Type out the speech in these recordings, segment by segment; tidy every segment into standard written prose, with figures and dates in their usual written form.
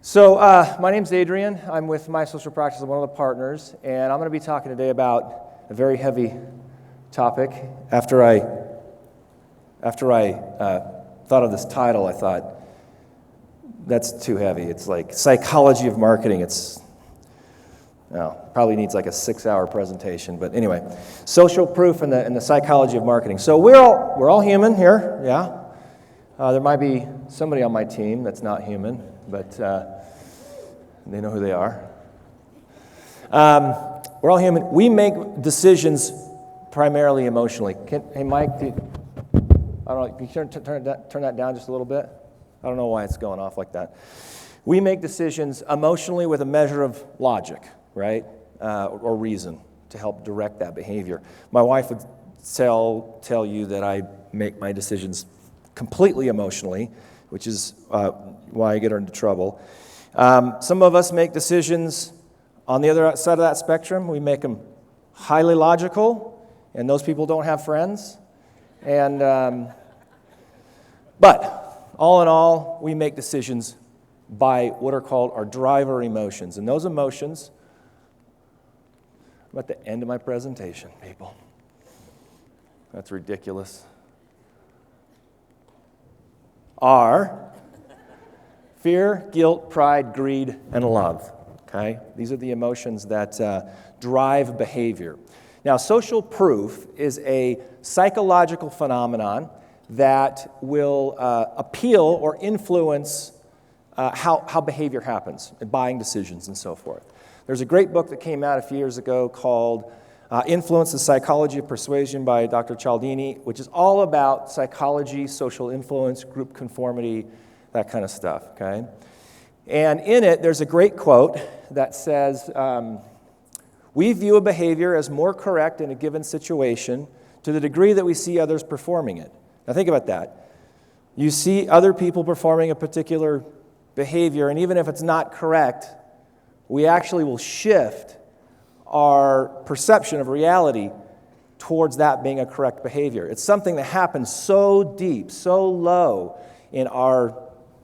So my name's Adrian. I'm with My Social Practice, I'm one of the partners, and I'm going to be talking today about a very heavy topic. After I thought of this title, I thought, that's too heavy. It's like psychology of marketing. Probably needs like a 6-hour presentation, but anyway, social proof and the psychology of marketing. So we're all human here, yeah. There might be somebody on my team that's not human, but they know who they are. We're all human. We make decisions primarily emotionally. Hey, Mike, I don't know, can you turn that down just a little bit? I don't know why it's going off like that. We make decisions emotionally with a measure of logic, right, or reason to help direct that behavior. My wife would tell you that I make my decisions completely emotionally, which is why I get her into trouble. Some of us make decisions on the other side of that spectrum. We make them highly logical, and those people don't have friends. But all in all, we make decisions by what are called our driver emotions. And those emotions, I'm at the end of my presentation, people. That's ridiculous. Are fear, guilt, pride, greed, and love. Okay? These are the emotions that drive behavior. Now, social proof is a psychological phenomenon that will appeal or influence how behavior happens, in buying decisions and so forth. There's a great book that came out a few years ago called Influence, the Psychology of Persuasion by Dr. Cialdini, which is all about psychology, social influence, group conformity, that kind of stuff, okay? And in it, there's a great quote that says, we view a behavior as more correct in a given situation to the degree that we see others performing it. Now think about that. You see other people performing a particular behavior, and even if it's not correct, we actually will shift our perception of reality towards that being a correct behavior. It's something that happens so deep, so low in our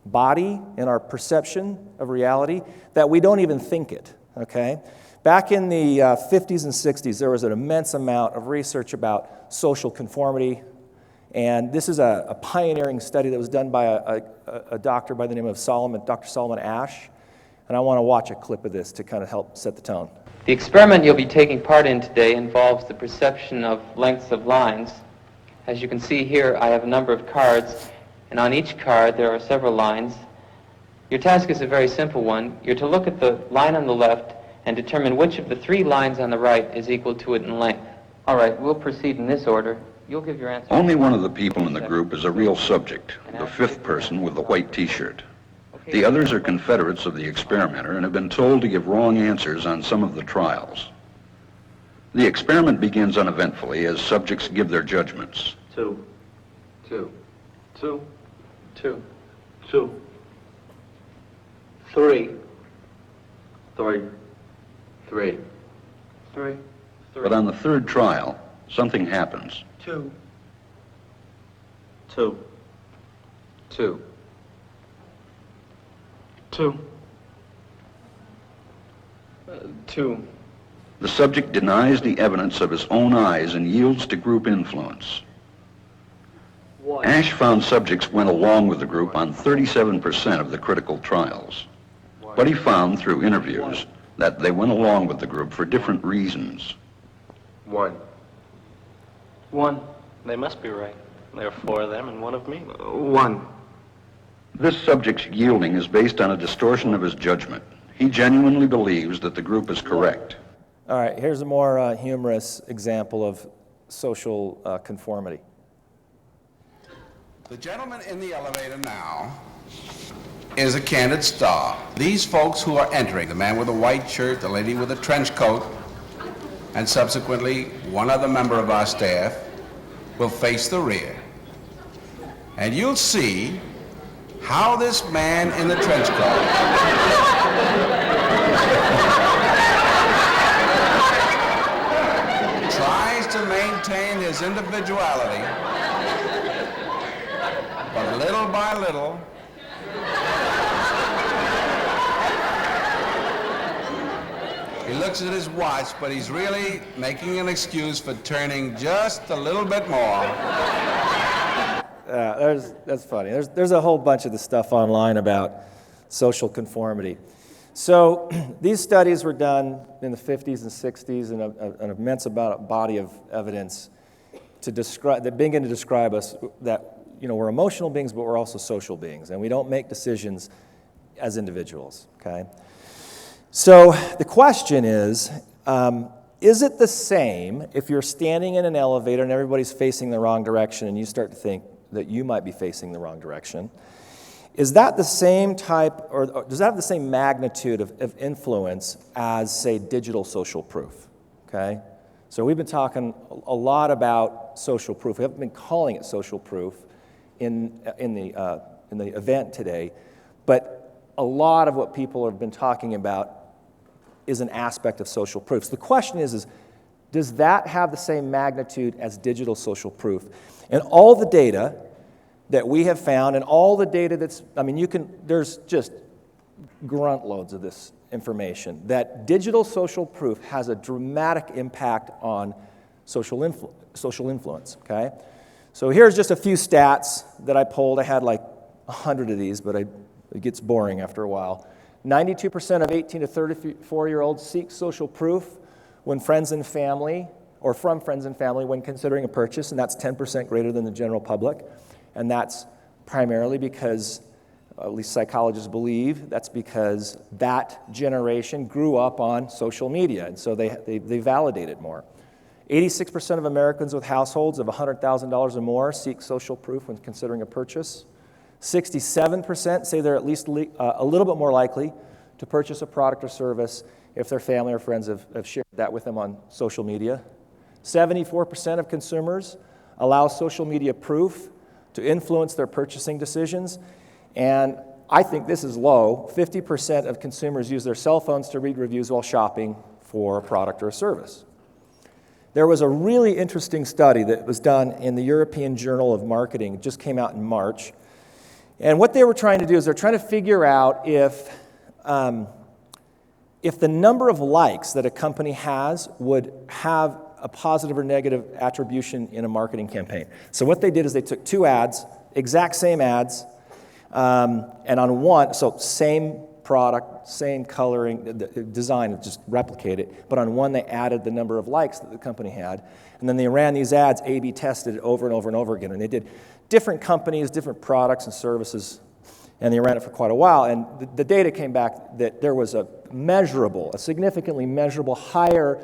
body, in our perception of reality, that we don't even think it, okay? Back in the 50s and 60s, there was an immense amount of research about social conformity. And this is a pioneering study that was done by a doctor by the name of Dr. Solomon Asch. And I want to watch a clip of this to kind of help set the tone. The experiment you'll be taking part in today involves the perception of lengths of lines. As you can see here, I have a number of cards, and on each card there are several lines. Your task is a very simple one. You're to look at the line on the left and determine which of the 3 lines on the right is equal to it in length. All right, we'll proceed in this order. You'll give your answer. Only one of the people in the group is a real subject, the 5th person with the white t-shirt. The others are confederates of the experimenter and have been told to give wrong answers on some of the trials. The experiment begins uneventfully as subjects give their judgments. 2, 2, 2, 2, 2, 3, 3, 3, 3. But on the 3rd trial, something happens. 2, 2, 2, 2, 2. The subject denies the evidence of his own eyes and yields to group influence. 1. Ash found subjects went along with the group on 37% of the critical trials. But he found through interviews that they went along with the group for different reasons. 1. 1. They must be right. There are 4 of them and 1 of me. 1. This subject's yielding is based on a distortion of his judgment. He genuinely believes that the group is correct. All right, here's a more humorous example of social conformity. The gentleman in the elevator now is a candid star. These folks who are entering, the man with a white shirt, the lady with a trench coat, and subsequently one other member of our staff, will face the rear. And you'll see how this man in the trench coat tries to maintain his individuality, but little by little looks at his watch, but he's really making an excuse for turning just a little bit more. That's funny. There's a whole bunch of this stuff online about social conformity. So these studies were done in the 50s and 60s, and an immense body of evidence that begin to describe us that we're emotional beings, but we're also social beings, and we don't make decisions as individuals. Okay. So the question is it the same if you're standing in an elevator and everybody's facing the wrong direction, and you start to think that you might be facing the wrong direction? Is that the same type, or does that have the same magnitude of influence as, say, digital social proof? Okay? So we've been talking a lot about social proof. We haven't been calling it social proof in the event today, but a lot of what people have been talking about is an aspect of social proof. So the question is does that have the same magnitude as digital social proof? And all the data that we have found, and all the data there's just grunt loads of this information, that digital social proof has a dramatic impact on social influence, okay? So here's just a few stats that I pulled. I had like 100 of these, but it gets boring after a while. 92% of 18 to 34-year-olds seek social proof when friends and family, or from friends and family when considering a purchase, and that's 10% greater than the general public. And that's primarily because, at least psychologists believe, that's because that generation grew up on social media, and so they validate it more. 86% of Americans with households of $100,000 or more seek social proof when considering a purchase. 67% say they're at least a little bit more likely to purchase a product or service if their family or friends have shared that with them on social media. 74% of consumers allow social media proof to influence their purchasing decisions. And I think this is low. 50% of consumers use their cell phones to read reviews while shopping for a product or a service. There was a really interesting study that was done in the European Journal of Marketing. It just came out in March. And what they were trying to do is they're trying to figure out if the number of likes that a company has would have a positive or negative attribution in a marketing campaign. So what they did is they took two ads, exact same ads, and on one, so same product, same coloring, the design, just replicate it, but on one they added the number of likes that the company had, and then they ran these ads, A/B tested it over and over and over again, and they did different companies, different products and services, and they ran it for quite a while, and the data came back that there was a significantly measurable higher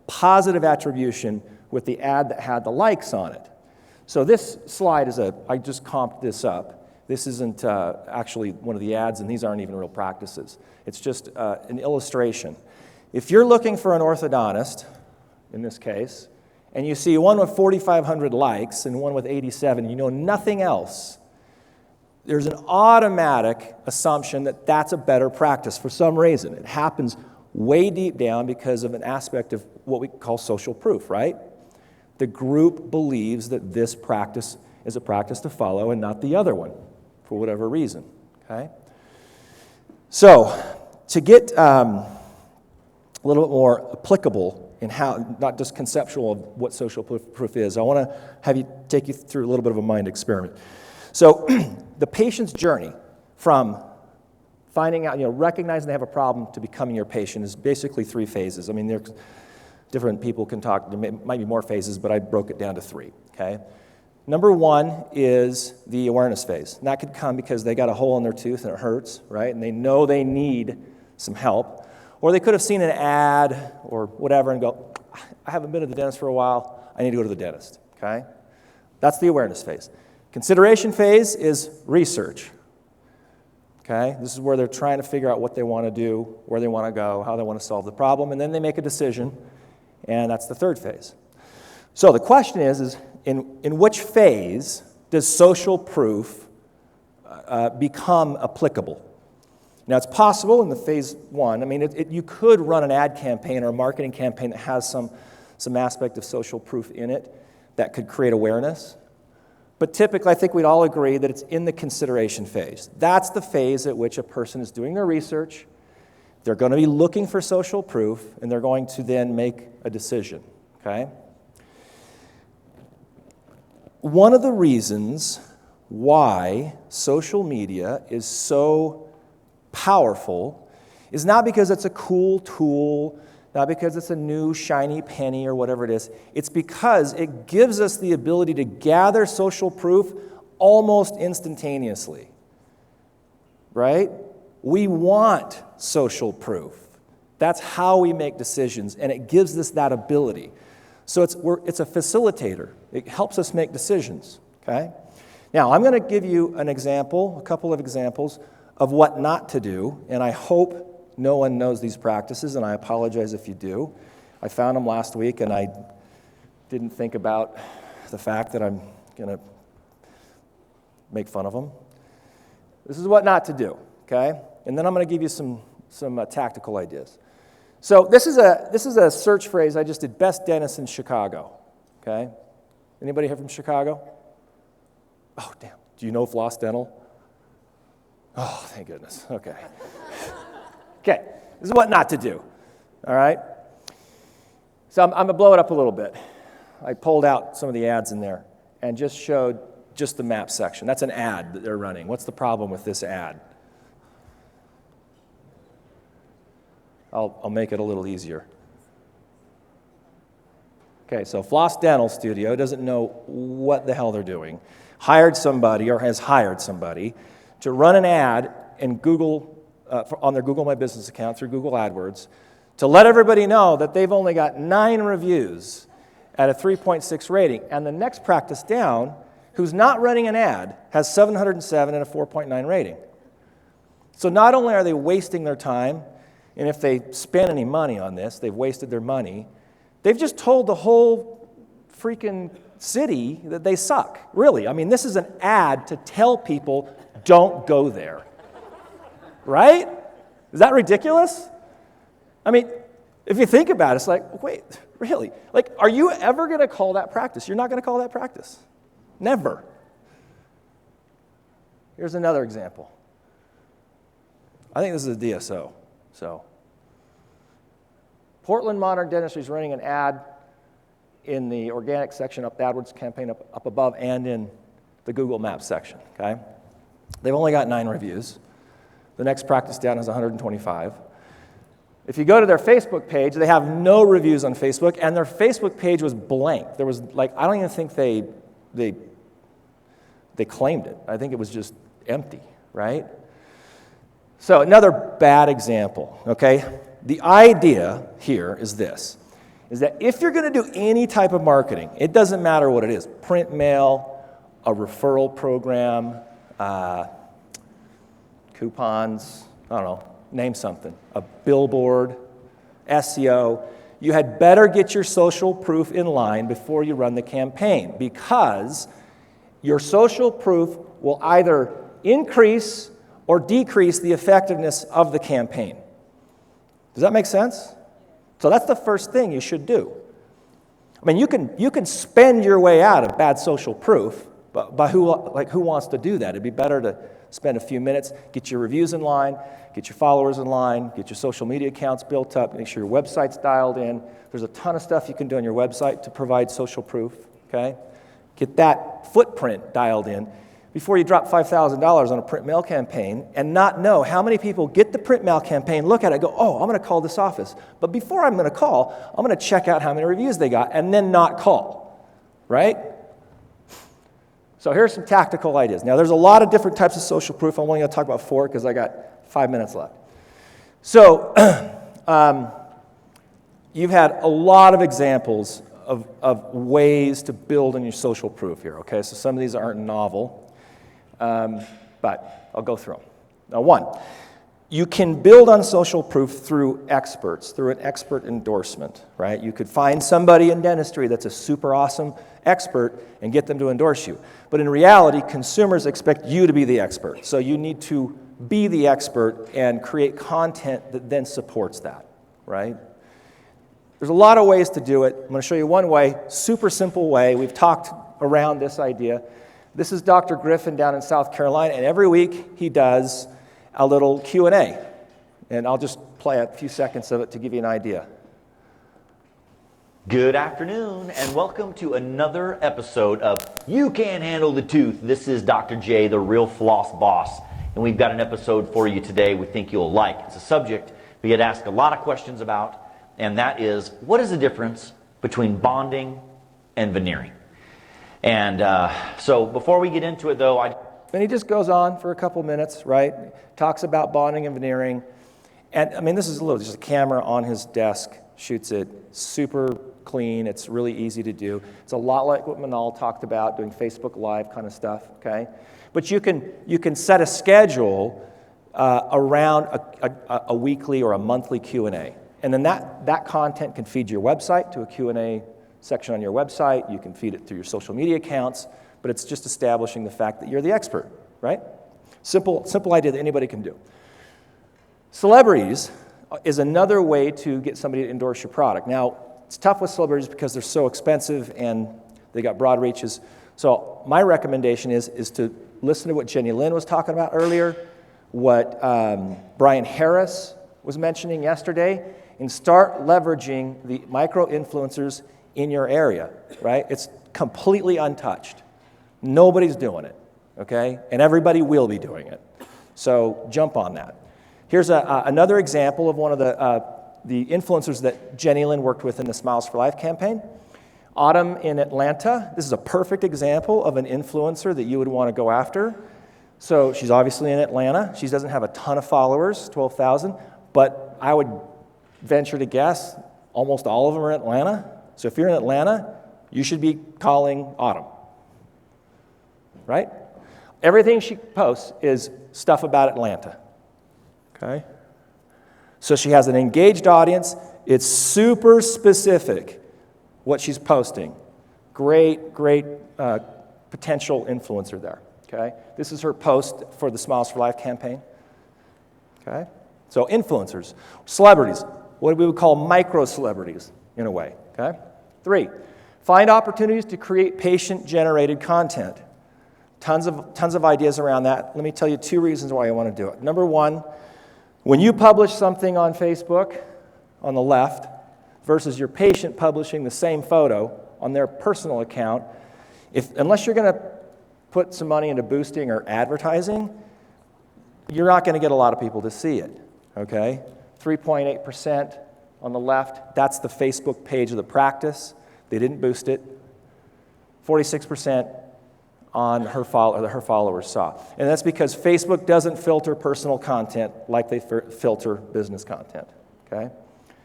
positive attribution with the ad that had the likes on it. So this slide I just comped this up. This isn't actually one of the ads, and these aren't even real practices. It's just an illustration. If you're looking for an orthodontist, in this case, and you see one with 4,500 likes and one with 87, you know nothing else, there's an automatic assumption that that's a better practice for some reason. It happens way deep down because of an aspect of what we call social proof, right? The group believes that this practice is a practice to follow and not the other one, for whatever reason, okay? So, to get a little bit more applicable in how, not just conceptual of what social proof is, I want to take you through a little bit of a mind experiment. So, the patient's journey from finding out, recognizing they have a problem to becoming your patient is basically 3 phases. I mean, different people can talk, there might be more phases, but I broke it down to 3, okay? Number 1 is the awareness phase. And that could come because they got a hole in their tooth and it hurts, right? And they know they need some help. Or they could have seen an ad or whatever and go, I haven't been to the dentist for a while, I need to go to the dentist, okay? That's the awareness phase. Consideration phase is research, okay? This is where they're trying to figure out what they want to do, where they want to go, how they want to solve the problem, and then they make a decision, and that's the 3rd phase. So the question is in which phase does social proof become applicable? Now, it's possible in the phase 1. I mean, you could run an ad campaign or a marketing campaign that has some aspect of social proof in it that could create awareness. But typically, I think we'd all agree that it's in the consideration phase. That's the phase at which a person is doing their research. They're going to be looking for social proof, and they're going to then make a decision, okay? One of the reasons why social media is so powerful is not because it's a cool tool, not because it's a new shiny penny or whatever it is. It's because it gives us the ability to gather social proof almost instantaneously, right? We want social proof. That's how we make decisions, and it gives us that ability. So it's a facilitator. It helps us make decisions, okay? Now, I'm going to give you an example, a couple of examples of what not to do, and I hope no one knows these practices, and I apologize if you do. I found them last week, and I didn't think about the fact that I'm going to make fun of them. This is what not to do, okay? And then I'm going to give you some tactical ideas. So this is a search phrase I just did, best dentist in Chicago, okay? Anybody here from Chicago? Oh, damn. Do you know Floss Dental? Oh, thank goodness. Okay. Okay, this is what not to do, all right? So I'm going to blow it up a little bit. I pulled out some of the ads in there and just showed just the map section. That's an ad that they're running. What's the problem with this ad? I'll make it a little easier. Okay, so Floss Dental Studio doesn't know what the hell they're doing. Hired somebody or has hired somebody to run an ad in Google, on their Google My Business account through Google AdWords to let everybody know that they've only got 9 reviews at a 3.6 rating. And the next practice down, who's not running an ad, has 707 and a 4.9 rating. So not only are they wasting their time, and if they spend any money on this, they've wasted their money, they've just told the whole freaking city that they suck. Really, I mean, this is an ad to tell people, don't go there. Right? Is that ridiculous? I mean, if you think about it, it's like, wait, really? Like, are you ever going to call that practice? You're not going to call that practice. Never. Here's another example. I think this is a DSO. So, Portland Modern Dentistry is running an ad in the organic section up the AdWords campaign up above and in the Google Maps section, okay? They've only got 9 reviews. The next practice down has 125. If you go to their Facebook page, they have no reviews on Facebook, and their Facebook page was blank. There was, like, I don't even think they claimed it. I think it was just empty, right? So another bad example, okay? The idea here is this, is that if you're going to do any type of marketing, it doesn't matter what it is, print mail, a referral program, coupons, I don't know, name something, a billboard, SEO, you had better get your social proof in line before you run the campaign, because your social proof will either increase or decrease the effectiveness of the campaign. Does that make sense? So that's the first thing you should do. I mean, you can spend your way out of bad social proof, but who wants to do that? It'd be better to spend a few minutes, get your reviews in line, get your followers in line, get your social media accounts built up, make sure your website's dialed in. There's a ton of stuff you can do on your website to provide social proof, okay? Get that footprint dialed in before you drop $5,000 on a print mail campaign and not know how many people get the print mail campaign, look at it, go, oh, I'm going to call this office. But before I'm going to call, I'm going to check out how many reviews they got and then not call, right? So here's some tactical ideas. Now, there's a lot of different types of social proof. I'm only going to talk about 4 because I got 5 minutes left. So you've had a lot of examples of ways to build on your social proof here, okay? So some of these aren't novel. But I'll go through them. Now, 1, you can build on social proof through experts, through an expert endorsement, right? You could find somebody in dentistry that's a super awesome expert and get them to endorse you. But in reality, consumers expect you to be the expert. So you need to be the expert and create content that then supports that, right? There's a lot of ways to do it. I'm going to show you one way, super simple way. We've talked around this idea. This is Dr. Griffin down in South Carolina, and every week he does a little Q&A And I'll just play a few seconds of it to give you an idea. Good afternoon, and welcome to another episode of You Can't Handle the Tooth. This is Dr. J, the real floss boss, and we've got an episode for you today we think you'll like. It's a subject we get asked a lot of questions about, and that is, what is the difference between bonding and veneering? And so before we get into it, though, And he just goes on for a couple minutes, right? Talks about bonding and veneering. And I mean, this is just a camera on his desk, shoots it, super clean. It's really easy to do. It's a lot like what Manal talked about, doing Facebook Live kind of stuff, okay? But you can set a schedule around a weekly or a monthly Q&A. And then that content can feed your website to a Q&A section on your website. You can feed it through your social media accounts, but it's just establishing the fact that you're the expert, right? Simple idea that anybody can do. Celebrities is another way to get somebody to endorse your product. Now, it's tough with celebrities because they're so expensive and they got broad reaches. So my recommendation is to listen to what Jenny Lynn was talking about earlier, what Brian Harris was mentioning yesterday, and start leveraging the micro-influencers in your area, right? It's completely untouched. Nobody's doing it, okay? And everybody will be doing it. So jump on that. Here's another example of one of the influencers that Jenny Lynn worked with in the Smiles for Life campaign. Autumn in Atlanta. This is a perfect example of an influencer that you would want to go after. So she's obviously in Atlanta. She doesn't have a ton of followers, 12,000, but I would venture to guess almost all of them are in Atlanta. So if you're in Atlanta, you should be calling Autumn, right? Everything she posts is stuff about Atlanta, okay? So she has an engaged audience. It's super specific what she's posting. Great potential influencer there, okay? This is her post for the Smiles for Life campaign, okay? So influencers, celebrities, what we would call micro-celebrities in a way, okay? 3, find opportunities to create patient-generated content. Tons of ideas around that. Let me tell you 2 reasons why you want to do it. Number 1, when you publish something on Facebook on the left versus your patient publishing the same photo on their personal account, unless you're going to put some money into boosting or advertising, you're not going to get a lot of people to see it, okay? 3.8% on the left, that's the Facebook page of the practice. They didn't boost it. 46% on her followers saw. And that's because Facebook doesn't filter personal content like they filter business content, okay?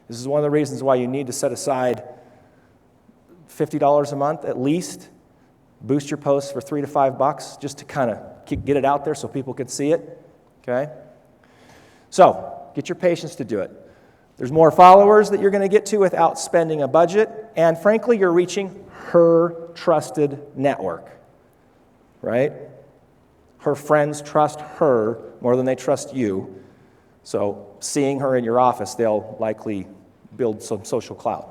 This is one of the reasons why you need to set aside $50 a month at least, boost your posts for $3 to $5 just to kind of get it out there so people can see it, okay? So, get your patients to do it. There's more followers that you're going to get to without spending a budget, and frankly, you're reaching her trusted network, right? Her friends trust her more than they trust you, so seeing her in your office, they'll likely build some social clout.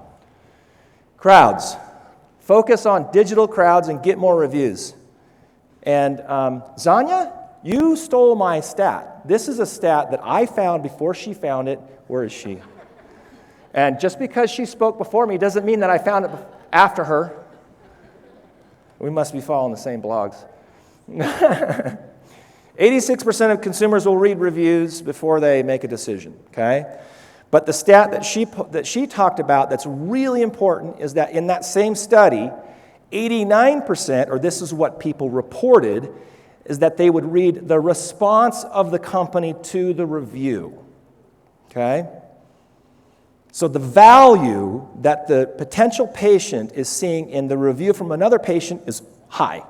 Crowds. Focus on digital crowds and get more reviews. And Zanya, you stole my stat. This is a stat that I found before she found it. Where is she? And just because she spoke before me doesn't mean that I found it after her. We must be following the same blogs. 86% of consumers will read reviews before they make a decision, okay? But the stat that she talked about that's really important is that in that same study, 89%, or this is what people reported, is that they would read the response of the company to the review, okay? So the value that the potential patient is seeing in the review from another patient is high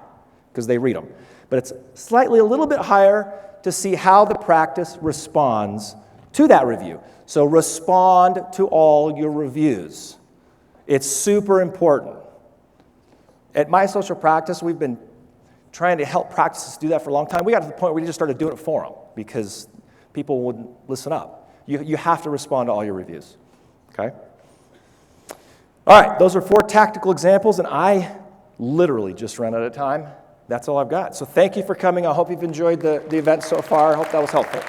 because they read them. But it's slightly a little bit higher to see how the practice responds to that review. So respond to all your reviews. It's super important. At My Social Practice, we've been trying to help practices do that for a long time. We got to the point where we just started doing it for them because people wouldn't listen up. You have to respond to all your reviews. Okay? All right, those are 4 tactical examples, and I literally just ran out of time. That's all I've got. So thank you for coming. I hope you've enjoyed the event so far. I hope that was helpful.